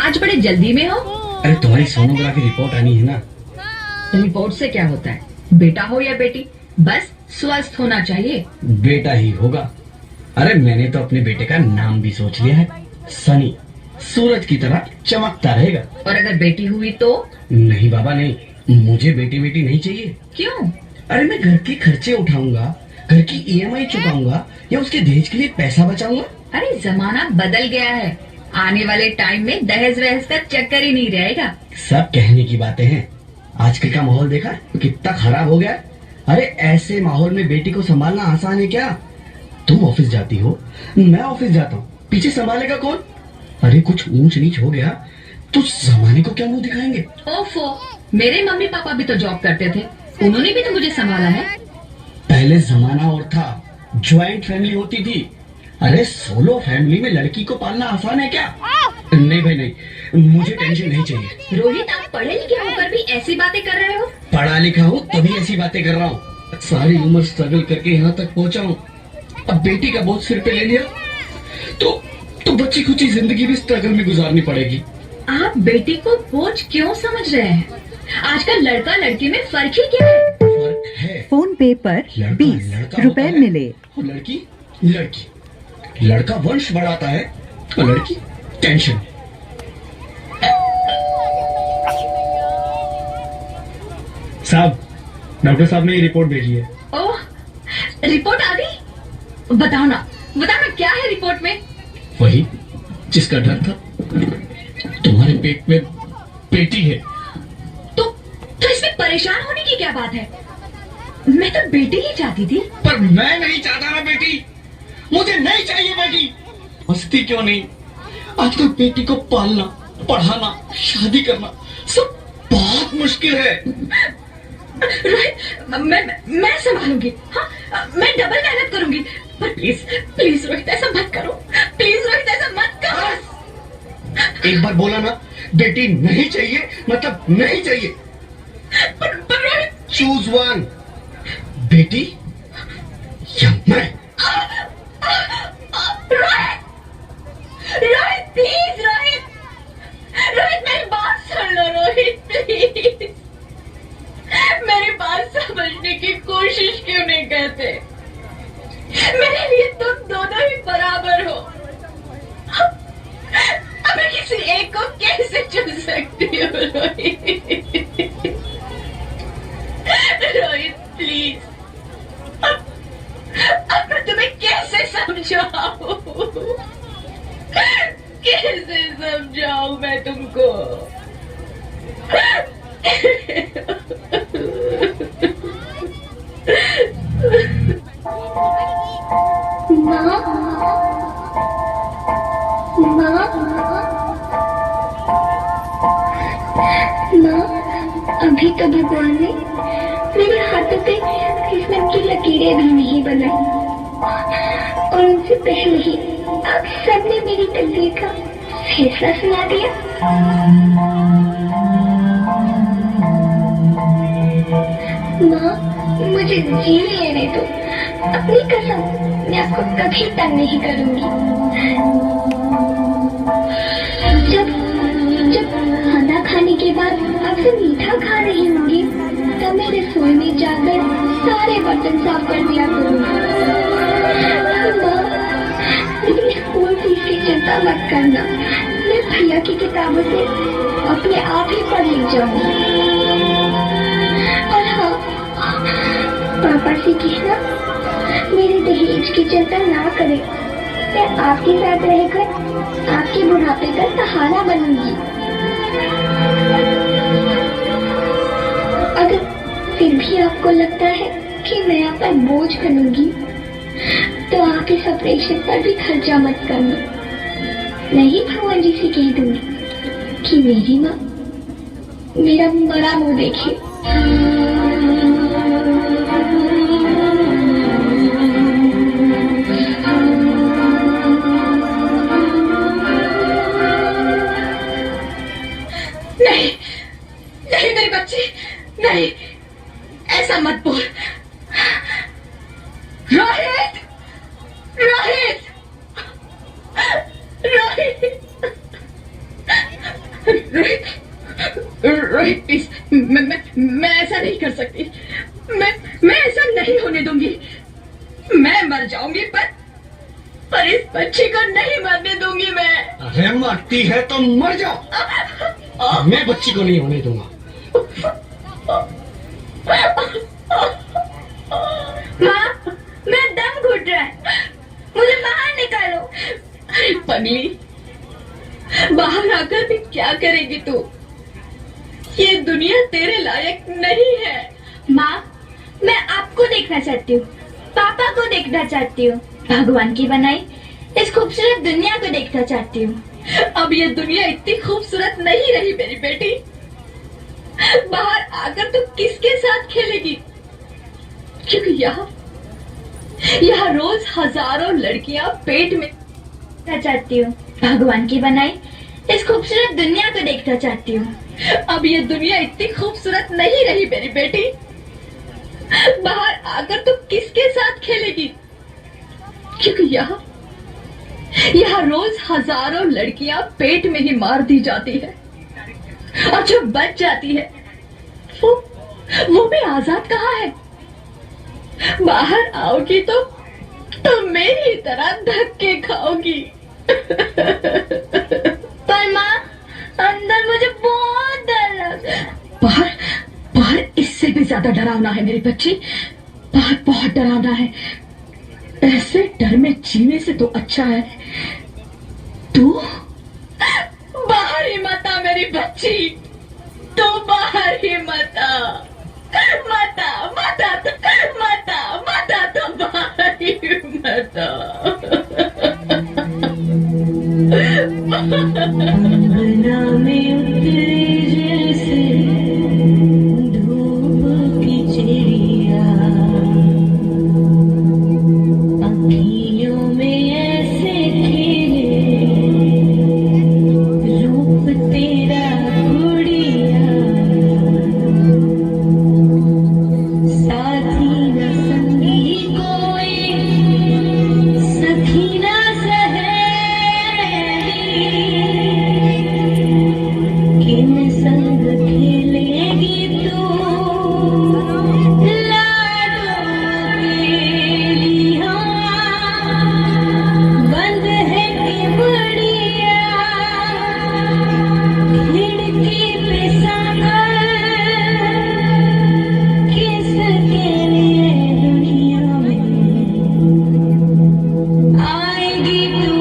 आज बड़े जल्दी में हो? अरे तुम्हारी सोनोग्राफी रिपोर्ट आनी है ना। रिपोर्ट से क्या होता है? बेटा हो या बेटी, बस स्वस्थ होना चाहिए। बेटा ही होगा। अरे मैंने तो अपने बेटे का नाम भी सोच लिया है, सनी। सूरज की तरह चमकता रहेगा। और अगर बेटी हुई तो? नहीं बाबा नहीं, मुझे बेटी बेटी नहीं चाहिए। क्यों? अरे मैं घर के खर्चे उठाऊंगा, घर की ईएमआई चुकाऊंगा या उसके दहेज के लिए पैसा बचाऊंगा। अरे जमाना बदल गया है, आने वाले टाइम में दहेज वहेज का चक्कर ही नहीं रहेगा। सब कहने की बातें हैं। आजकल का माहौल देखा कितना खराब हो गया है। अरे ऐसे माहौल में बेटी को संभालना आसान है क्या? तुम ऑफिस जाती हो, मैं ऑफिस जाता हूँ, पीछे संभालेगा कौन? अरे कुछ ऊंच नीच हो गया तो जमाने को क्या मुंह दिखाएंगे? ओफो, मेरे मम्मी पापा भी तो जॉब करते थे, उन्होंने भी तो मुझे संभाला है। पहले जमाना और था, ज्वाइंट फैमिली होती थी। अरे सोलो फैमिली में लड़की को पालना आसान है क्या? नहीं भाई नहीं, मुझे टेंशन नहीं चाहिए। रोहित, आप पढ़े लिखे होकर भी ऐसी बातें कर रहे हो? पढ़ा लिखा हूँ तभी ऐसी बातें कर रहा हूँ। सारी उम्र स्ट्रगल करके यहाँ तक पहुँचा हूँ, अब बेटी का बोझ सिर पे ले लिया तो बच्ची खुची जिंदगी भी स्ट्रगल में गुजारनी पड़ेगी। आप बेटी को बोझ क्यों समझ रहे हैं? आजकल लड़का लड़की में फर्क ही क्या है? फर्क है। फोन पे पर लड़का 20 लड़का रुपए होता है मिले। और लड़की लड़की। लड़का वंश बढ़ाता है और लड़की टेंशन। साहब, डॉक्टर साहब ने ये रिपोर्ट भेजी है। ओह, रिपोर्ट आ गई? बताओ ना क्या है रिपोर्ट में? वही जिसका डर था, तुम्हारे पेट में बेटी है। तो इसमें परेशान होने की क्या बात है? मैं तो बेटी ही चाहती थी। पर मैं नहीं चाहता ना बेटी, मुझे नहीं चाहिए बेटी। मस्ती क्यों नहीं, आजकल बेटी को पालना, पढ़ाना, शादी करना सब बहुत मुश्किल है। रोहित, मैं संभालूंगी। हाँ, मैं डबल मेहनत करूंगी। पर प्लीज रोहित, ऐसा मत करो। प्लीज रोहित, ऐसा मत करो। एक बार बोला ना, बेटी नहीं चाहिए मतलब नहीं चाहिए। पर रोहित, चूज वन, बेटी या मैं। रोहित प्लीज, रोहित मेरी बात सुन लो। रोहित प्लीज, मेरी बात समझने की कोशिश क्यों नहीं करते? मेरे लिए तुम दोनों ही बराबर हो। अब मैं किसी एक को कैसे चुन सकती हूँ? रोहित प्लीज, अब मैं तुम्हें कैसे समझाऊं? कैसे समझाऊं मैं तुमको? माँ, अभी तो भगवान ने मेरे हाथों पे किस्मत की लकीरें भी नहीं बनाई, और उनसे पहले ही आप सबने मेरी तकदीर का फैसला सुना दिया। माँ, मुझे जी लेने दो। अपनी कसम, मैं आपको कभी तंग नहीं करूंगी। जब खाना खाने के बाद आपसे मीठा खा रही होंगी, तब मैं रसोई में जाकर सारे बर्तन साफ कर दिया करूंगी। मेरी स्कूल फीस की चिंता मत करना, मैं भैया की किताबों से अपने आप ही पढ़ लिख जाऊंगी। और हाँ, पापा से कहना मेरे दहेज की चिंता ना करें। मैं आपके साथ रहकर आपके बुढ़ापे का सहारा बनूंगी। अगर फिर भी आपको लगता है कि मैं आप पर बोझ बनूंगी, तो आप इस ऑपरेशन पर भी खर्चा मत करना। मैं ही भगवान जी से कह दूंगी कि मेरी माँ मेरा बड़ा मुंह देखे। नहीं मेरी बच्ची, नहीं, ऐसा मत बोल। रोहित, रोहित, रोहित। रोहित, रोहित प्लीज, मैं ऐसा नहीं कर सकती। मैं ऐसा नहीं होने दूंगी। मैं मर जाऊंगी पर इस बच्ची को नहीं मरने दूंगी मैं। अरे मरती है तो मर जाओ, मैं बच्ची को नहीं होने दूंगा। माँ, मेरा दम घुट रहा है, मुझे बाहर निकालो। अरे पगली, बाहर आकर भी क्या करेगी तू? ये दुनिया तेरे लायक नहीं है। माँ, मैं आपको देखना चाहती हूँ, पापा को देखना चाहती हूँ, भगवान की बनाई इस खूबसूरत दुनिया को देखना चाहती हूँ। अब ये दुनिया इतनी खूबसूरत नहीं रही मेरी बेटी। बाहर आकर तू किसके साथ खेलेगी? क्योंकि यहाँ रोज हजारों लड़कियां पेट में देखना चाहती हूँ, भगवान की बनाई इस खूबसूरत दुनिया को देखना चाहती हूँ। अब ये दुनिया इतनी खूबसूरत नहीं रही मेरी बेटी। बाहर आकर तू किसके साथ खेलेगी? क्योंकि यहाँ रोज हजारों लड़कियां पेट में ही मार दी जाती है, और जो बच जाती है वो भी आजाद कहाँ है? बाहर आओगी तो मेरी तरह धक्के खाओगी। पर माँ, अंदर मुझे बहुत डर लग रहा है। बाहर इससे भी ज्यादा डरावना है मेरी बच्ची। बाहर बहुत डरावना है। ऐसे डर में जीने से तो अच्छा है तू बाहर ही मत आ मेरी बच्ची। तू बाहर ही मत आ, मत आ, मत आ, मत आ, मत आ, तू बाहर ही मत आ। अंगना में उतरे जैसे धूप की चिड़िया, अखियों में ऐसे खिले रूप तेरा गुड़िया, साथी न संगी कोई, सखी न किन संग खेलेगी तू लाडो केलिया, बंद है कि बढ़िया खिड़की पे सागर, किसके लिए दुनिया में आएगी तू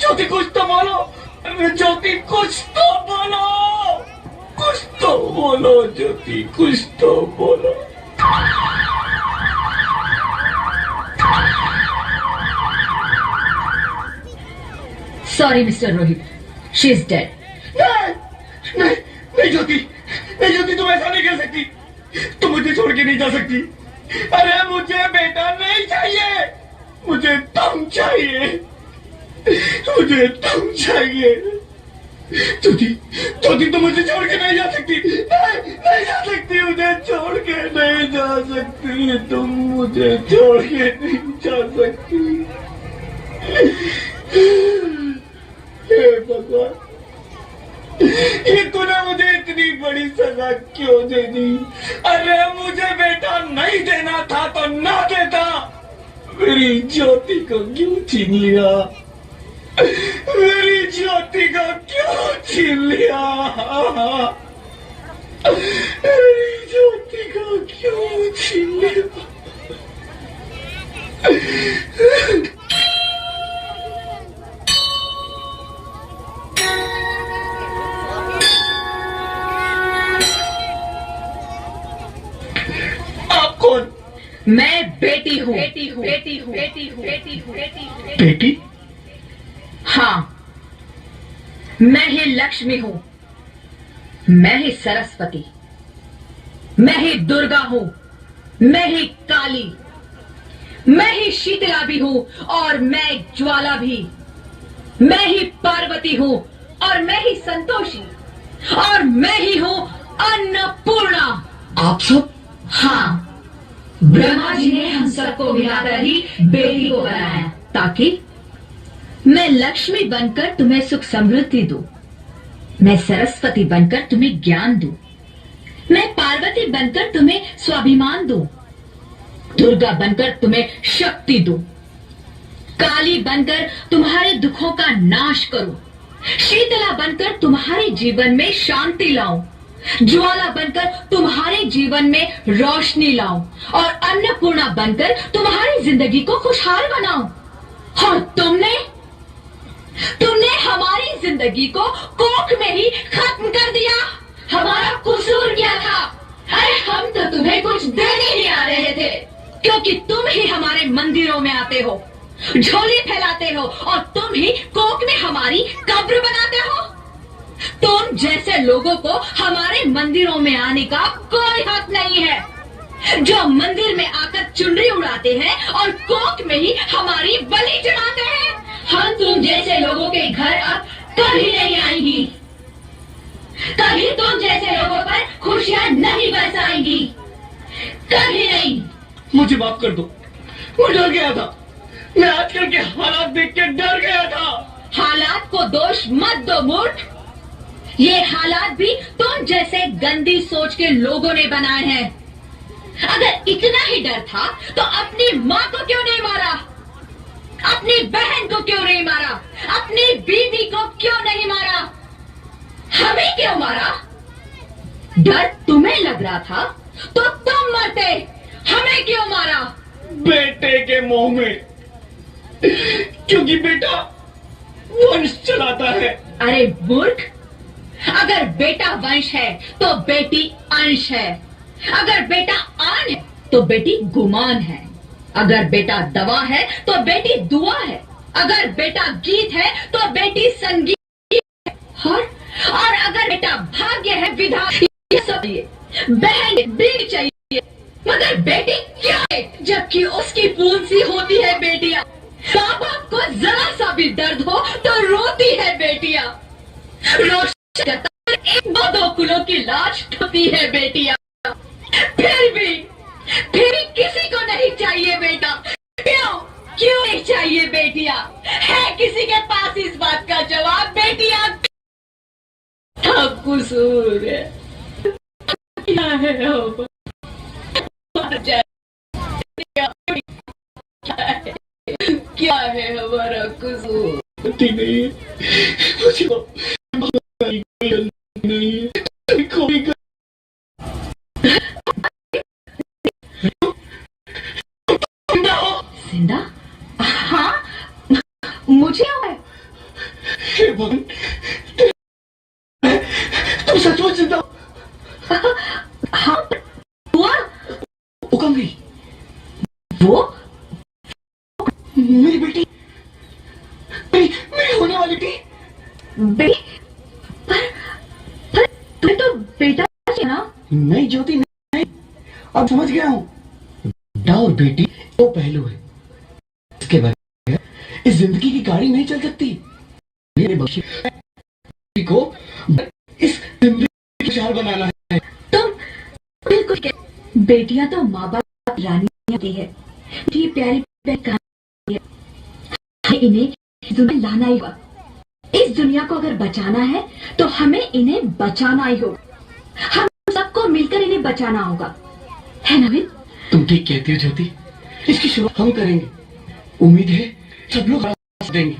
ज्योति कुछ तो बोलो, ज्योति कुछ तो बोलो, कुछ तो बोलो ज्योति, कुछ तो बोलो। Sorry mister Rohit, she is dead. नहीं ज्योति, नहीं ज्योति, तुम ऐसा नहीं कर सकती, तुम मुझे छोड़ के नहीं जा सकती। अरे मुझे बेटा नहीं चाहिए, मुझे तुम चाहिए, मुझे तुम चाहिए। ज्योति, ज्योति तुम मुझे छोड़ के नहीं जा सकती, नहीं जा सकती, मुझे छोड़ के नहीं जा सकती, तुम मुझे छोड़ के नहीं जा सकती। हे भगवान, ये तूने मुझे इतनी बड़ी सजा क्यों दे दी? अरे मुझे बेटा नहीं देना था तो ना देता, मेरी ज्योति को क्यों छीन लिया, मेरी ज्योति को क्यों छीन लिया, मेरी ज्योति को क्यों कौन? मैं बेटी हूँ। बेटी? हाँ, मैं ही लक्ष्मी हूँ, मैं ही सरस्वती, मैं ही दुर्गा हूँ, मैं ही काली, मैं ही शीतला भी हूँ और मैं ज्वाला भी, मैं ही पार्वती हूँ और मैं ही संतोषी और मैं ही हूँ अन्नपूर्णा। आप सब? हाँ, ब्रह्मा जी ने हम सबको मिलाकर ही बेटी को बनाया ताकि मैं लक्ष्मी बनकर तुम्हें सुख समृद्धि दूं, मैं सरस्वती बनकर तुम्हें ज्ञान दूं, मैं पार्वती बनकर तुम्हें स्वाभिमान दूं, दुर्गा बनकर तुम्हें शक्ति दूं, काली बनकर तुम्हारे दुखों का नाश करूं, शीतला बनकर तुम्हारे जीवन में शांति लाऊं, ज्वाला बनकर तुम्हारे जीवन में रोशनी लाऊं और अन्नपूर्णा बनकर तुम्हारी जिंदगी को खुशहाल बनाऊं। और तुमने हमारी जिंदगी को कोख में ही खत्म कर दिया। हमारा कसूर क्या था? अरे हम तो तुम्हें कुछ देने ही आ रहे थे, क्योंकि तुम ही हमारे मंदिरों में आते हो, झोली फैलाते हो और तुम ही कोख में हमारी कब्र बनाते हो। तुम जैसे लोगों को हमारे मंदिरों में आने का कोई हक नहीं है, जो मंदिर में आकर चुनरी उड़ाते हैं और कोख में ही हमारी बलि चढ़ाते हैं। हम तुम जैसे लोगों के घर अब कभी नहीं आएंगी, कभी तुम जैसे लोगों पर खुशियां नहीं बरसाएंगी, कभी नहीं। मुझे माफ कर दो, मैं डर गया था, मैं आजकल के हालात देख के डर गया था। हालात को दोष मत दो मूर्ख, ये हालात भी तुम जैसे गंदी सोच के लोगों ने बनाए हैं। अगर इतना ही डर था तो अपनी माँ को क्यों नहीं मारा, अपनी बहन को क्यों नहीं मारा, अपनी बीवी को क्यों नहीं मारा, हमें क्यों मारा? डर तुम्हें लग रहा था तो तुम मरते, हमें क्यों मारा? बेटे के मोह में, क्योंकि बेटा वंश चलाता है। अरे मूर्ख, अगर बेटा वंश है तो बेटी अंश है, अगर बेटा आन है तो बेटी गुमान है, अगर बेटा दवा है तो बेटी दुआ है, अगर बेटा गीत है तो बेटी संगीत है, और अगर बेटा भाग्य है विधा सब चाहिए, बहन बीवी चाहिए, मगर बेटी क्या है? जबकि उसकी पूंछ सी होती है बेटियां। माँ बाप को जरा सा भी दर्द हो तो रोती है बेटियां, एक दो कुलों की लाश ढोती है बेटियां। फिर भी किसी को नहीं चाहिए बेटा। क्यों नहीं चाहिए बेटियां? है किसी के पास इस बात का जवाब? बेटियां का कसूर है, क्या है क्या है हमारा कसूर? नहीं है, मुझे नहीं है, कोई जिंदा? हाँ, मुझे है। हे भगवान, तुम सचमुच जिंदा? हाँ, हुआ? वो कहाँ गई? वो मेरी बेटी, मेरी होने वाली थी। पर तुम्हें तो बेटा है ना? नहीं ज्योति, नहीं, अब समझ गया हूँ। बेटा और बेटी दो पहलू है, इसके बगैर इस जिंदगी की गाड़ी नहीं चल सकती। मेरे बच्चे को इस जिंदगी को खुशहाल बनाना है। तुम बिल्कुल, बेटियां तो माँ बाप रानी होती है, ये प्यारी प्यारी कहानी है। इन्हें इस दुनिया लाना ही होगा, इस दुनिया को अगर बचाना है तो हमें इन्हें बचाना ही होगा, हम सबको मिलकर इन्हें बचाना होगा, है नवीन? तुम ठीक कहती हो ज्योति, इसकी शुरुआत हम करेंगे, उम्मीद है सब लोग साथ देंगे।